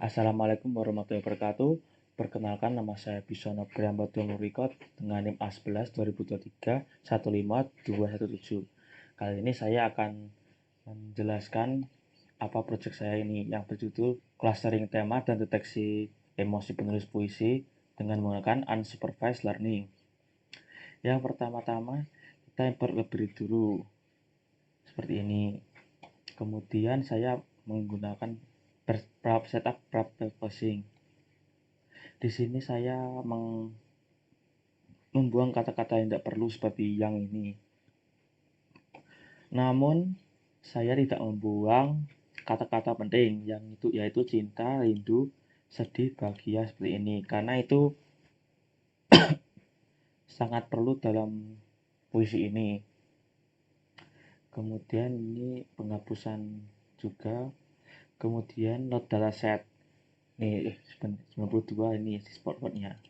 Assalamualaikum warahmatullahi wabarakatuh. Perkenalkan, nama saya Bisono Priambodo Nurikot dengan NIM A11 2023 15217. Kali ini saya akan menjelaskan apa proyek saya ini yang berjudul Clustering Tema dan Deteksi Emosi Penulis Puisi dengan menggunakan Unsupervised Learning. Yang pertama-tama kita import library dulu seperti ini. Kemudian saya menggunakan setup processing. Di sini saya membuang kata-kata yang tidak perlu seperti yang ini. Namun saya tidak membuang kata-kata penting yang itu yaitu cinta, rindu, sedih, bahagia seperti ini karena itu sangat perlu dalam puisi ini. Kemudian ini penghapusan juga. Kemudian not dataset. Nih 92 ini spotnya.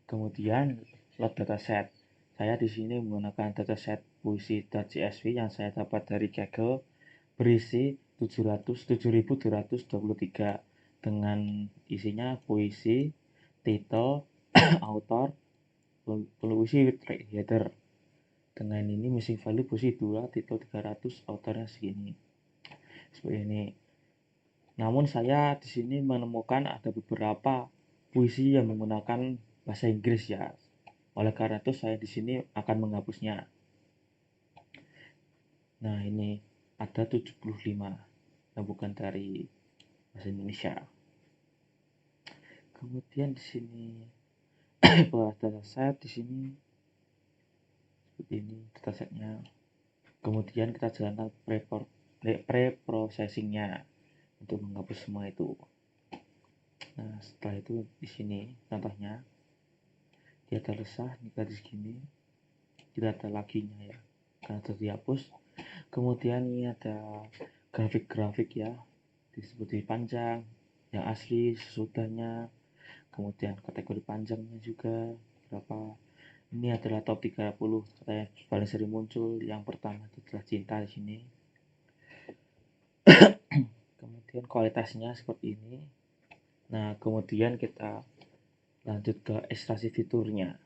Kemudian load dataset. Saya di sini menggunakan dataset puisi.csv yang saya dapat dari Kaggle berisi 7.223 dengan isinya puisi, title, author, puisi with header. Dengan ini missing value puisi 2, title 300, authornya segini. Seperti ini. Namun saya di sini menemukan ada beberapa puisi yang menggunakan bahasa Inggris ya. Oleh karena itu saya di sini akan menghapusnya. Nah, ini ada 75 yang bukan dari bahasa Indonesia. Kemudian di sini dataset di sini seperti ini datasetnya. Kemudian kita jalankan pre-processingnya untuk menghapus semua itu. Nah, setelah itu di sini contohnya dia ada resah, ini garis gini, tidak ada laginya ya, karena sudah dihapus. Kemudian ini ada grafik-grafik ya, disebut panjang, yang asli, sesudahnya, kemudian kategori panjangnya juga berapa. Ini adalah top 30 kata yang paling sering muncul. Yang pertama itu adalah cinta di sini. Kemudian kualitasnya seperti ini. Nah, kemudian kita lanjut ke ekstraksi fiturnya.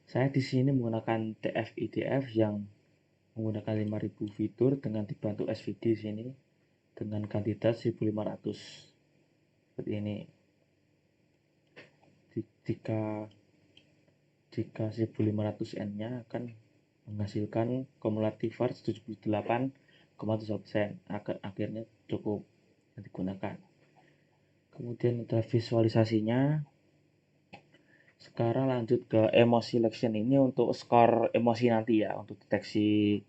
Saya di sini menggunakan TF-IDF yang menggunakan 5000 fitur dengan dibantu SVD di sini dengan kandidat 1500 seperti ini. Jika 1500N-nya akan menghasilkan cumulative var 78,7%. Akhirnya cukup yang digunakan. Kemudian ada visualisasinya. Sekarang lanjut ke emosi selection. Ini untuk skor emosi nanti ya, untuk deteksi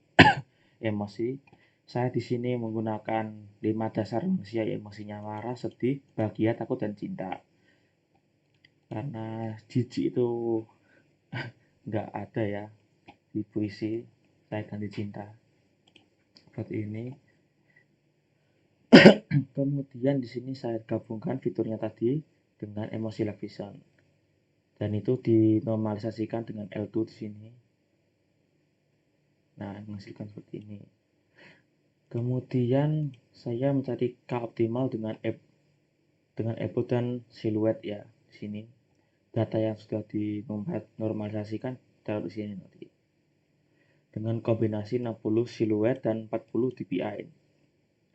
emosi. Saya di sini menggunakan 5 dasar manusia, emosinya marah, sedih, bahagia, takut, dan cinta. Karena jijik itu nggak ada ya di puisi, saya ganti cinta seperti ini. Kemudian di sini saya gabungkan fiturnya tadi dengan emosi live vision dan itu dinormalisasikan dengan L2 di sini. Nah, menghasilkan seperti ini. Kemudian saya mencari K optimal dengan epo dan siluet ya di sini. Data yang sudah dinormalisasikan taruh di sini nanti. Dengan kombinasi 60 siluet dan 40 DPI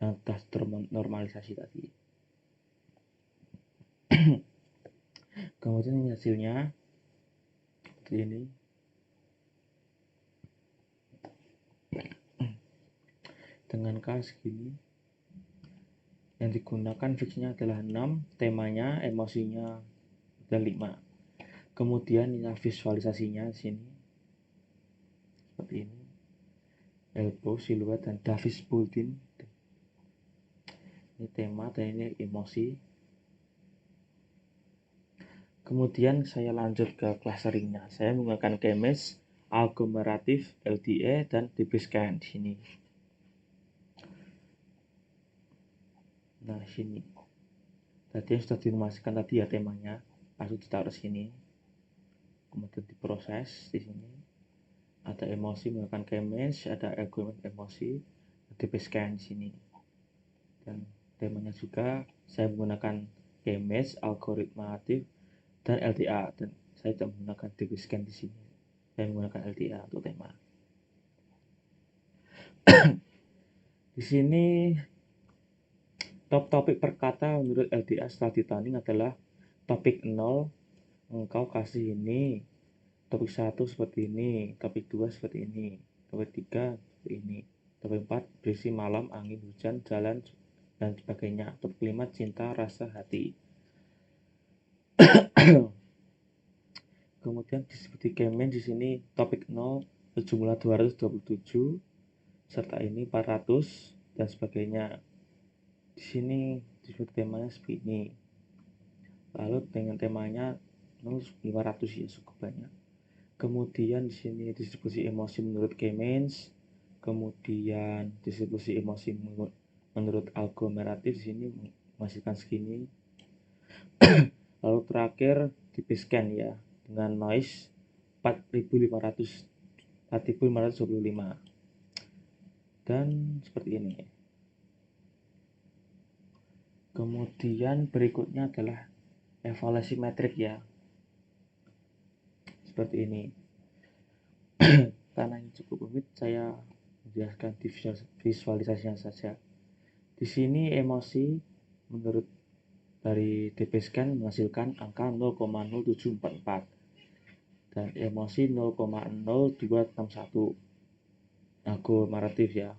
yang sudah ternormalisasi tadi. Kemudian ini hasilnya seperti ini. Dengan K segini. Yang digunakan fixnya adalah 6, temanya, emosinya ada 5. Kemudian ini visualisasinya di sini. Seperti ini. Elbow, siluet, dan Davis Buldin. Ini tema dan ini emosi. Kemudian saya lanjut ke clusteringnya. Saya menggunakan Kemis, Aglomeratif, LDE, dan DBScan di sini. Nah, sini. Tadi yang sudah dinormalisasikan tadi ya temanya, langsung ditaruh sini. Kemudian diproses di sini. Ada emosi menggunakan Kemis, ada argumen emosi, DBScan di sini. Dan temanya juga saya menggunakan Kemes, algoritma aktif, dan LDA. Dan saya tidak menggunakan DB-Scan di sini. Saya menggunakan LDA untuk tema. Di sini top topik per kata menurut LDA setelah ditanding adalah topik 0, engkau kasih ini. Topik 1 seperti ini, topik 2 seperti ini, topik 3 seperti ini, topik 4 berisi malam, angin, hujan, jalan, dan sebagainya. Topik 5 cinta, rasa, hati. Kemudian seperti Kemen di sini topik 0 berjumlah 227 serta ini 400 dan sebagainya. Di sini disebut temanya seperti ini. Lalu dengan temanya 500 ya cukup banyak. Kemudian di sini distribusi emosi menurut Keynes. Kemudian distribusi emosi menurut aglomeratif di sini menghasilkan segini. Lalu terakhir DB-Scan ya dengan noise 4525 dan seperti ini. Kemudian berikutnya adalah evaluasi metrik ya, seperti ini. Karena ini cukup rumit, saya menjelaskan di visualisasinya saja. Di sini emosi menurut dari DB-Scan menghasilkan angka 0,0744 dan emosi 0,0261. Aglomeratif ya,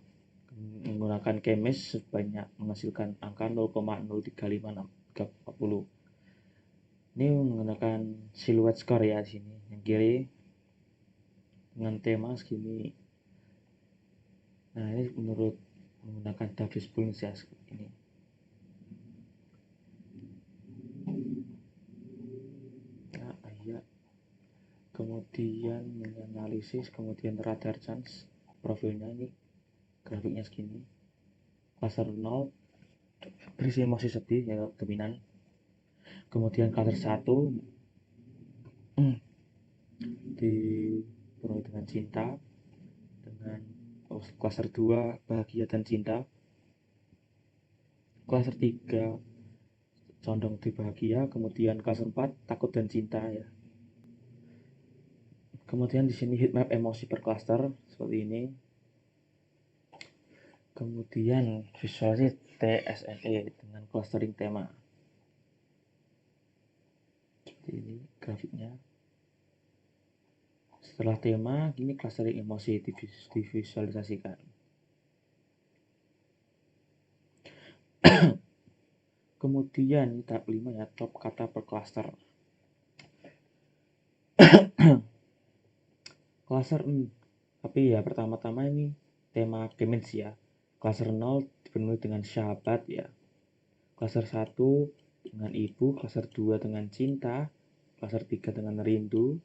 menggunakan Kemes sebanyak menghasilkan angka 0,035640. Ini menggunakan siluet skor ya di sini. Yang kiri dengan tema segini. Nah, ini menurut menggunakan Davis Points ya ini. Nah, ya. Kemudian menganalisis, kemudian radar chance profilnya ini grafiknya segini. Cluster 0 berisi emosi sedih ya dominan. Kemudian cluster 1 dipenuhi dengan cinta, dengan cluster 2 bahagia dan cinta, cluster 3 condong di bahagia, kemudian cluster 4 takut dan cinta ya. Kemudian di sini heatmap emosi per cluster seperti ini. Kemudian visualisasi TSNE dengan clustering tema. Seperti ini grafiknya. Setelah tema, ini clustering emosi divisualisasikan. Kemudian tahap 5 ya, top kata per cluster. Cluster tapi ya pertama-tama ini tema Keynes ya. Cluster 0 dipenuhi dengan sahabat ya. Cluster 1 dengan ibu, cluster 2 dengan cinta, cluster 3 dengan rindu,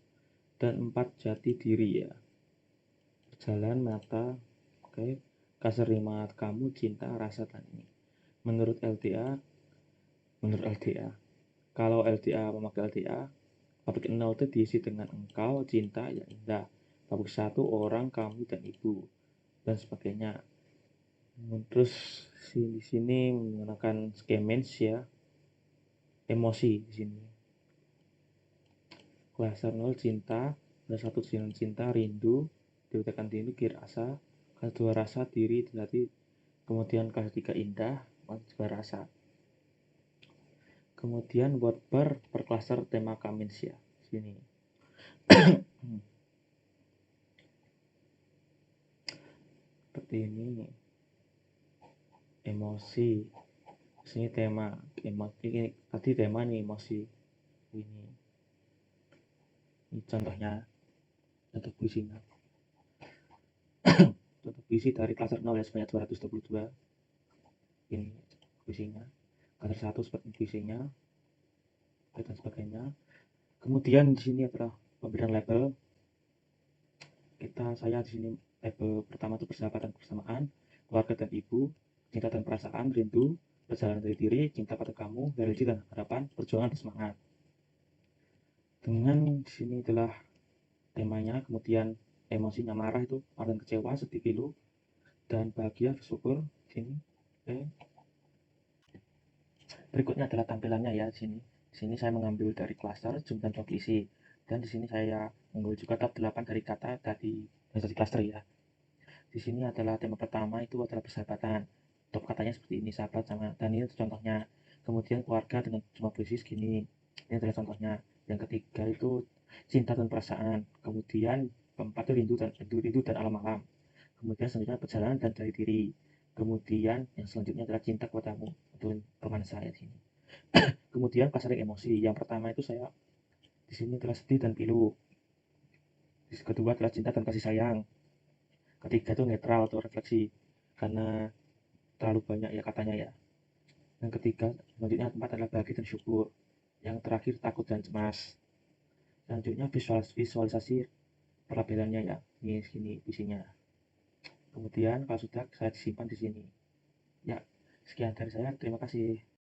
dan 4 jati diri ya. Jalan, mata, oke. Cluster 5 kamu, cinta, rasa, dan ini. Menurut LDA, kalau LDA memakai LDA, topik 0 itu diisi dengan engkau, cinta, ya indah. Topik 1 orang, kamu, dan ibu, dan sebagainya. Terus di sini menggunakan Keynes ya, emosi di sini. Cluster 0 cinta, cluster 1 cinta, rindu, diutarkan rindu, rasa, cluster 2 rasa, diri, hati, kemudian cluster 3 indah, juga rasa. Kemudian word per cluster tema Keynes ya, sini. Seperti ini. Emosi. Sini tema. Ini tadi tema nih emosi. Ini contohnya. Contoh puisinya. Contoh puisi dari cluster 0 ya sebanyak 222. Ini puisinya. Cluster 1 seperti puisinya. Dan sebagainya. Kemudian di sini adalah pemberian label. Saya di sini label pertama itu persahabatan kebersamaan, keluarga dan ibu, cinta dan perasaan, rindu, perjalanan dari diri, cinta pada kamu, religi dan harapan, perjuangan dan semangat. Dengan di sini adalah temanya, kemudian emosinya marah itu, marah dan kecewa, sedih pilu, dan bahagia bersyukur di sini. Oke. Berikutnya adalah tampilannya ya di sini. Di sini saya mengambil dari klaster jumlah kognisi, dan di sini saya mengambil juga top 8 dari kata dari klaster ya. Di sini adalah tema pertama itu adalah persahabatan. Top katanya seperti ini, sahabat sama, dan ini contohnya. Kemudian keluarga dengan jumlah puisi segini. Ini adalah contohnya. Yang ketiga itu cinta dan perasaan. Kemudian keempat itu rindu dan alam-alam. Kemudian selanjutnya perjalanan dan dari diri. Kemudian yang selanjutnya adalah cinta kepadamu, untuk romansa ya di sini. Kemudian clustering emosi. Yang pertama itu saya di sini adalah sedih dan pilu. Kedua adalah cinta dan kasih sayang. Ketiga itu netral atau refleksi, karena terlalu banyak ya katanya ya. Yang ketiga, selanjutnya keempat adalah bahagia dan syukur. Yang terakhir takut dan cemas. Selanjutnya visualisasi pelabelannya ya. Ini sini isinya. Kemudian kalau sudah saya simpan di sini. Ya, sekian dari saya. Terima kasih.